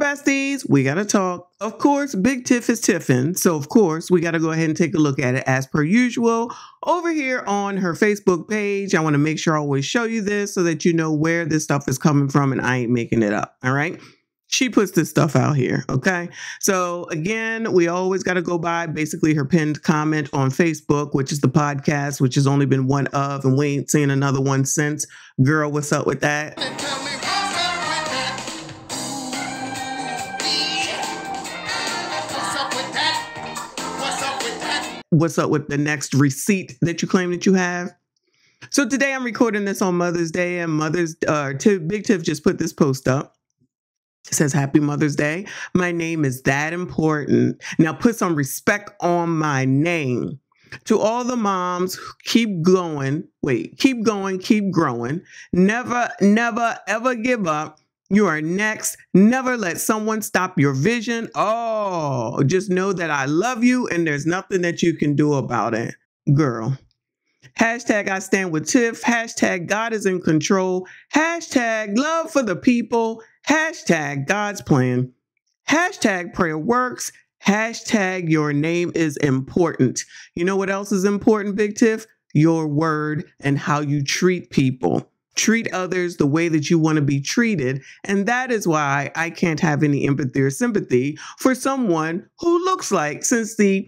besties, we got to talk. Of course, Big Tiff is tiffin', so of course, we got to go ahead and take a look at it as per usual. Over here on her Facebook page, I want to make sure I always show you this so that you know where this stuff is coming from and I ain't making it up, all right? She puts this stuff out here, okay? So again, we always got to go by basically her pinned comment on Facebook, which is the podcast, which has only been one of, and we ain't seen another one since. Girl, what's up with that? What's up with the next receipt that you claim that you have? So today I'm recording this on Mother's Day, and Big Tiff just put this post up. It says, "Happy Mother's Day. My name is that important. Now put some respect on my name. To all the moms, keep going. Keep going, keep growing. Never, never, ever give up. You are next. Never let someone stop your vision. Oh, just know that I love you and there's nothing that you can do about it." Girl. Hashtag I stand with Tiff. Hashtag God is in control. Hashtag love for the people. Hashtag God's plan. Hashtag prayer works. Hashtag your name is important. You know what else is important, Big Tiff? Your word and how you treat people. Treat others the way that you want to be treated. And that is why I can't have any empathy or sympathy for someone who looks like, since the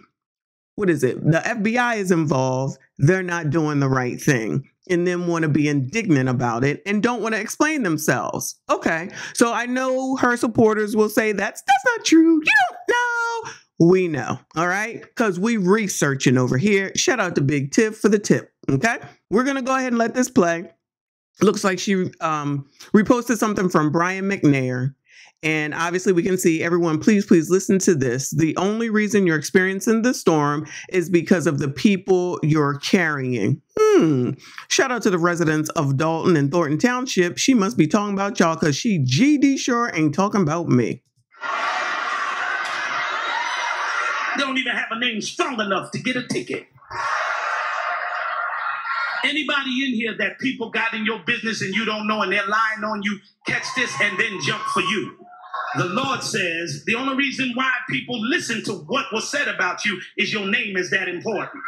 FBI is involved, they're not doing the right thing and then want to be indignant about it and don't want to explain themselves. Okay, so I know her supporters will say that's not true. You don't know. We know, all right? Because we researching over here. Shout out to Big Tiff for the tip, okay? We're going to go ahead and let this play. Looks like she reposted something from Brian McNair. And obviously we can see, everyone, please listen to this. The only reason you're experiencing the storm is because of the people you're carrying. Shout out to the residents of Dalton and Thornton Township. She must be talking about y'all because she GD sure ain't talking about me. They don't even have a name strong enough to get a ticket. Anybody in here that people got in your business and you don't know and they're lying on you, catch this and then jump for you. The Lord says the only reason why people listen to what was said about you is your name is that important.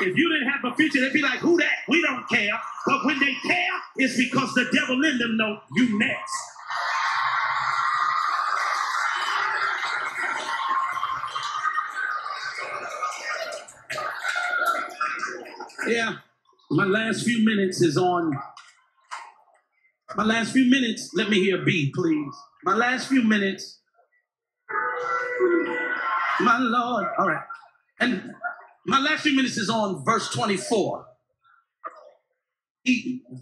If you didn't have a future, they'd be like, who that? We don't care. But when they care, it's because the devil in them know you next. Yeah, my last few minutes is on. My last few minutes, let me hear B, please. My last few minutes. My Lord. All right. And my last few minutes is on verse 24.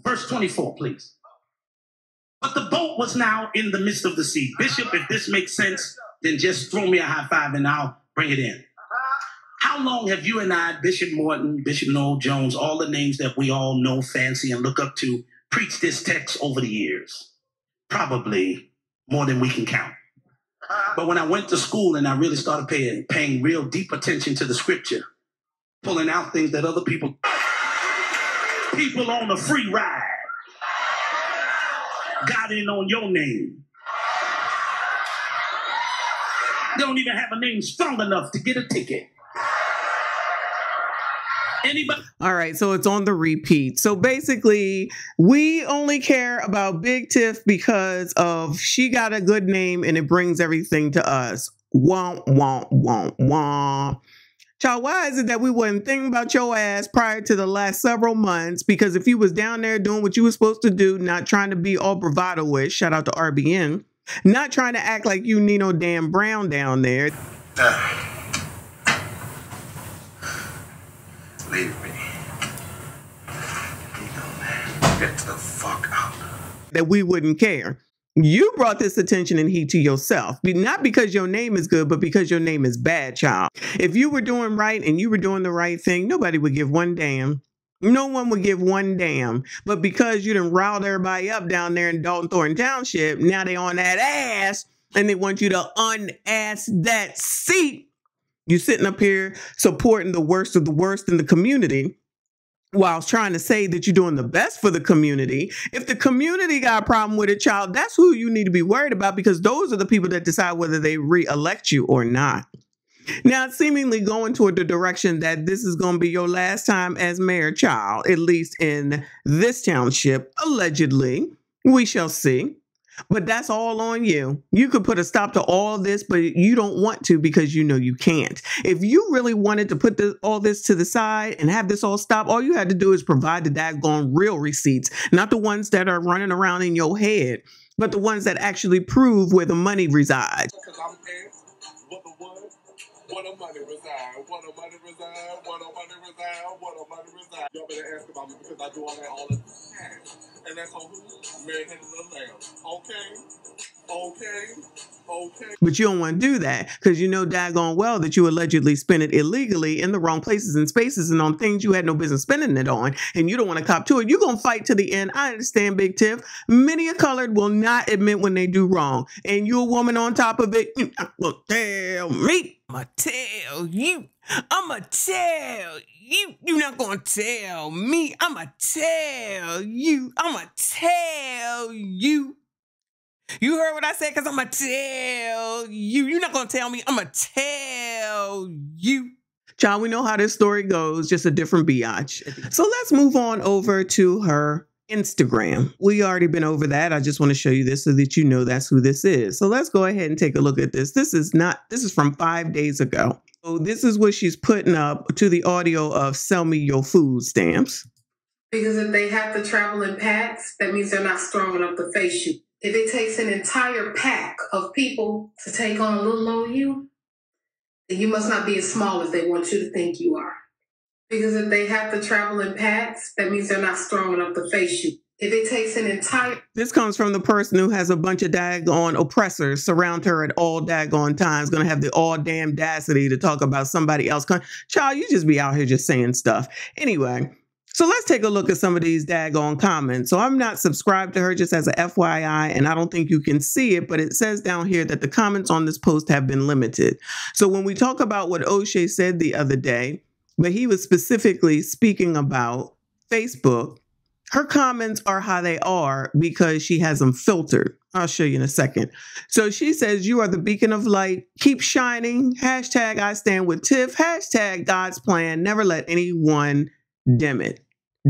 Verse 24, please. But the boat was now in the midst of the sea. Bishop, if this makes sense, then just throw me a high five and I'll bring it in. How long have you and I, Bishop Morton, Bishop Noel Jones, all the names that we all know, fancy, and look up to, preached this text over the years? Probably more than we can count. But when I went to school and I really started paying real deep attention to the scripture, pulling out things that other people on a free ride got in on your name. They don't even have a name strong enough to get a ticket. Anybody? All right, so it's on the repeat. So basically, we only care about Big Tiff because of she got a good name and it brings everything to us. Womp, womp, womp, womp. Child, why is it that we wasn't thinking about your ass prior to the last several months? Because if you was down there doing what you were supposed to do, not trying to be all bravado-ish, shout out to RBN, not trying to act like you Nino Dan Brown down there. Leave me. Get the fuck out. That we wouldn't care. You brought this attention and heat to yourself. Not because your name is good, but because your name is bad, child. If you were doing right and you were doing the right thing, nobody would give one damn. No one would give one damn. But because you done riled everybody up down there in Dalton Thornton Township, now they on that ass and they want you to unass that seat. You sitting up here supporting the worst of the worst in the community. while trying to say that you're doing the best for the community. If the community got a problem with it, child, that's who you need to be worried about, because those are the people that decide whether they re-elect you or not. Now, it's seemingly going toward the direction that this is going to be your last time as mayor, child, at least in this township, allegedly. We shall see. But that's all on you. You could put a stop to all this, but you don't want to because you know you can't. If you really wanted to put all this to the side and have this all stop, all you had to do is provide the daggone real receipts, not the ones that are running around in your head, but the ones that actually prove where the money resides. What the money reside? What the money reside? What the money reside? What the money reside? Y'all better ask about me because I do all that all the time. And that's on who? Mary Hannah the Lamb. Okay. But you don't want to do that because you know daggone well that you allegedly spent it illegally in the wrong places and spaces and on things you had no business spending it on, and you don't want to cop to it. You're going to fight to the end. I understand, Big Tiff. Many a colored will not admit when they do wrong. And you a woman on top of it, you're not going to tell me. I'ma tell you. I'ma tell you. You're not going to tell me. I'ma tell you. I'ma tell you. You heard what I said, because I'm going to tell you. You're not going to tell me. I'm going to tell you. Child, we know how this story goes, just a different biatch. So let's move on over to her Instagram. We already been over that. I just want to show you this so that you know that's who this is. So let's go ahead and take a look at this. This is from 5 days ago. So this is what she's putting up to the audio of "Sell Me Your Food Stamps." Because if they have to travel in packs, that means they're not strong enough to face you. If it takes an entire pack of people to take on a little old you, then you must not be as small as they want you to think you are. Because if they have to travel in packs, that means they're not strong enough to face you. If it takes an entire... This comes from the person who has a bunch of daggone oppressors surround her at all daggone times, going to have the all damn audacity to talk about somebody else. Child, you just be out here just saying stuff. Anyway... So let's take a look at some of these daggone comments. So I'm not subscribed to her, just as a FYI, and I don't think you can see it, but it says down here that the comments on this post have been limited. So when we talk about what O'Shea said the other day, but he was specifically speaking about Facebook, her comments are how they are because she has them filtered. I'll show you in a second. So she says, "You are the beacon of light. Keep shining. Hashtag I stand with Tiff. Hashtag God's plan. Never let anyone dim it.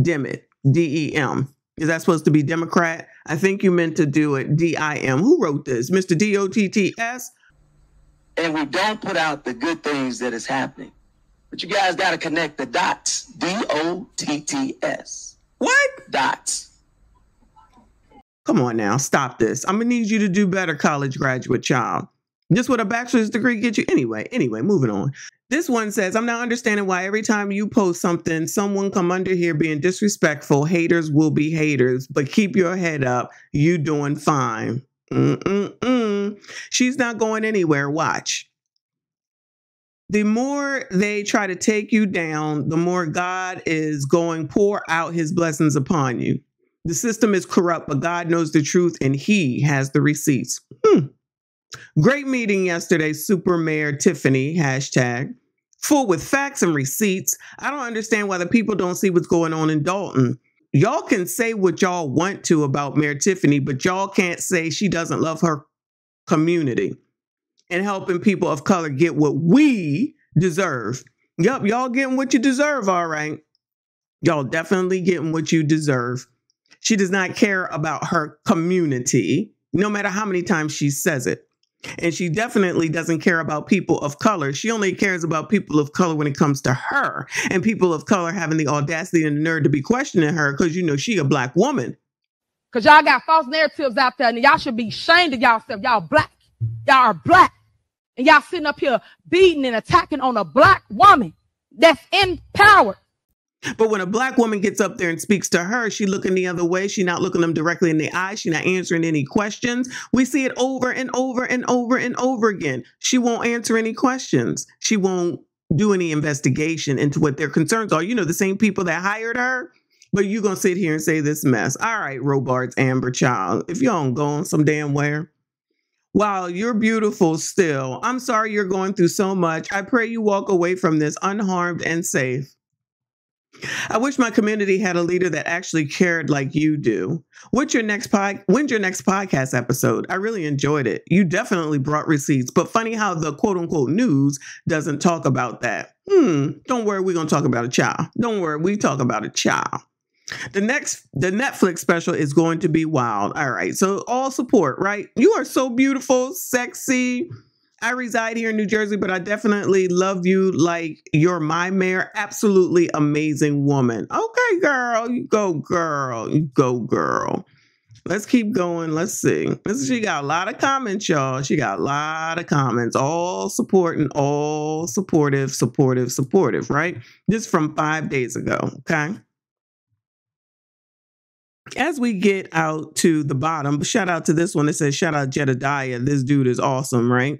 Dim it. D-E-M. Is that supposed to be Democrat? I think you meant to do it D-I-M. Who wrote this? Mr. D-O-T-T-S? And we don't put out the good things that is happening. But you guys got to connect the dots. D-O-T-T-S. What? Dots. Come on now. Stop this. I'm going to need you to do better, college graduate child. Just what a bachelor's degree get you. Anyway, moving on. This one says, "I'm not understanding why every time you post something, someone come under here being disrespectful. Haters will be haters, but keep your head up. You doing fine." She's not going anywhere. Watch. The more they try to take you down, the more God is going pour out his blessings upon you. The system is corrupt, but God knows the truth and he has the receipts. Great meeting yesterday, Super Mayor Tiffany, hashtag. Full with facts and receipts. I don't understand why the people don't see what's going on in Dalton. Y'all can say what y'all want to about Mayor Tiffany, but y'all can't say she doesn't love her community and helping people of color get what we deserve. Yup, y'all getting what you deserve, all right. Y'all definitely getting what you deserve. She does not care about her community, no matter how many times she says it. And she definitely doesn't care about people of color. She only cares about people of color when it comes to her and people of color having the audacity and the nerve to be questioning her because, you know, she a black woman. Because y'all got false narratives out there and y'all should be ashamed of yourself. Y'all black. Y'all are black. And y'all sitting up here beating and attacking on a black woman that's in power. But when a black woman gets up there and speaks to her, she looking the other way. She not looking them directly in the eye. She not answering any questions. We see it over and over and over and over again. She won't answer any questions. She won't do any investigation into what their concerns are. You know, the same people that hired her. But you're going to sit here and say this mess. All right, Robards, Amber Child, if you don't go on some damn where. Wow, you're beautiful still. I'm sorry you're going through so much. I pray you walk away from this unharmed and safe. I wish my community had a leader that actually cared like you do. When's your next podcast episode? I really enjoyed it. You definitely brought receipts, but funny how the quote unquote news doesn't talk about that. Don't worry, we're going to talk about a child. Don't worry, we talk about a child. The Netflix special is going to be wild. All right. So all support, right? You are so beautiful, sexy. I reside here in New Jersey, but I definitely love you like you're my mayor. Absolutely amazing woman. Okay, girl. You go, girl. You go, girl. Let's keep going. Let's see. She got a lot of comments, y'all. She got a lot of comments. All supporting, all supportive, right? This from 5 days ago. Okay. As we get out to the bottom, shout out to this one. It says, shout out Jedediah. This dude is awesome, right?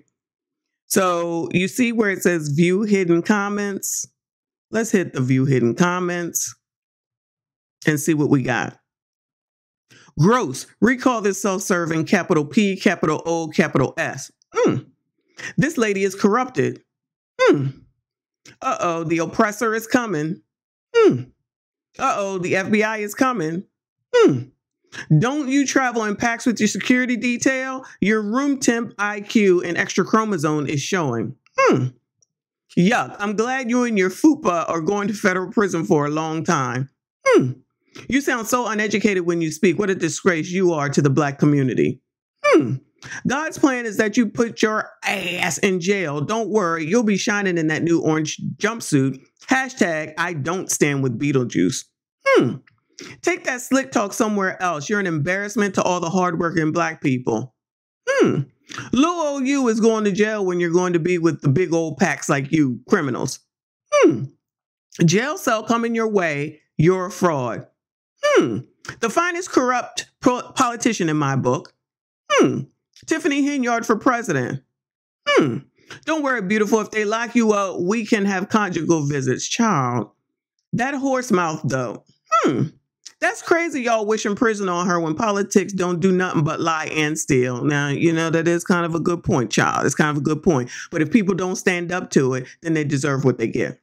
So you see where it says view hidden comments. Let's hit the view hidden comments and see what we got. Gross. Recall this self-serving capital P, capital O, capital S. This lady is corrupted. Uh-oh, the oppressor is coming. Uh-oh, the FBI is coming. Don't you travel in packs with your security detail? Your room temp, IQ, and extra chromosome is showing. Yuck. I'm glad you and your FUPA are going to federal prison for a long time. You sound so uneducated when you speak. What a disgrace you are to the Black community. God's plan is that you put your ass in jail. Don't worry. You'll be shining in that new orange jumpsuit. Hashtag I don't stand with Beetlejuice. Take that slick talk somewhere else. You're an embarrassment to all the hardworking Black people. Little old you is going to jail when you're going to be with the big old packs like you, criminals. Jail cell coming your way. You're a fraud. The finest corrupt politician in my book. Tiffany Hinyard for president. Don't worry, beautiful. If they lock you up, we can have conjugal visits. Child. That horse mouth, though. That's crazy, y'all wishing prison on her when politics don't do nothing but lie and steal. Now, you know, that is kind of a good point, child. It's kind of a good point. But if people don't stand up to it, then they deserve what they get.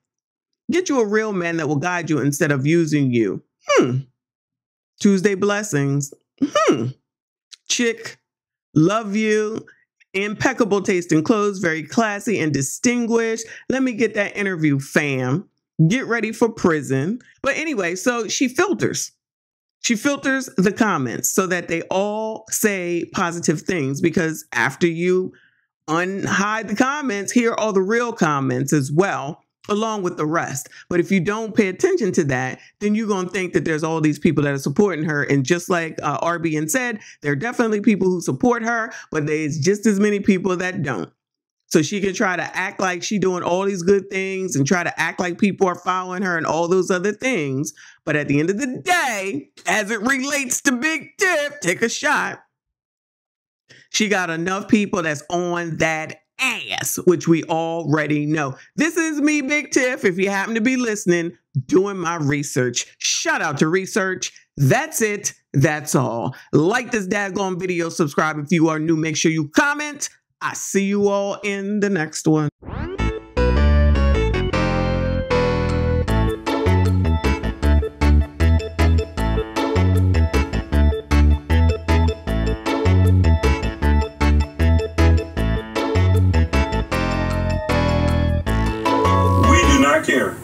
Get you a real man that will guide you instead of using you. Tuesday blessings. Chick, love you. Impeccable taste in clothes, very classy and distinguished. Let me get that interview, fam. Get ready for prison. But anyway, so she filters. She filters the comments so that they all say positive things, because after you unhide the comments, here are the real comments as well, along with the rest. But if you don't pay attention to that, then you're going to think that there's all these people that are supporting her. And just like RBN said, there are definitely people who support her, but there's just as many people that don't. So she can try to act like she's doing all these good things and try to act like people are following her and all those other things. But at the end of the day, as it relates to Big Tiff, take a shot. She got enough people that's on that ass, which we already know. This is me, Big Tiff. If you happen to be listening, doing my research. Shout out to research. That's it. That's all. Like this daggone video. Subscribe if you are new. Make sure you comment. I see you all in the next one. We do not care.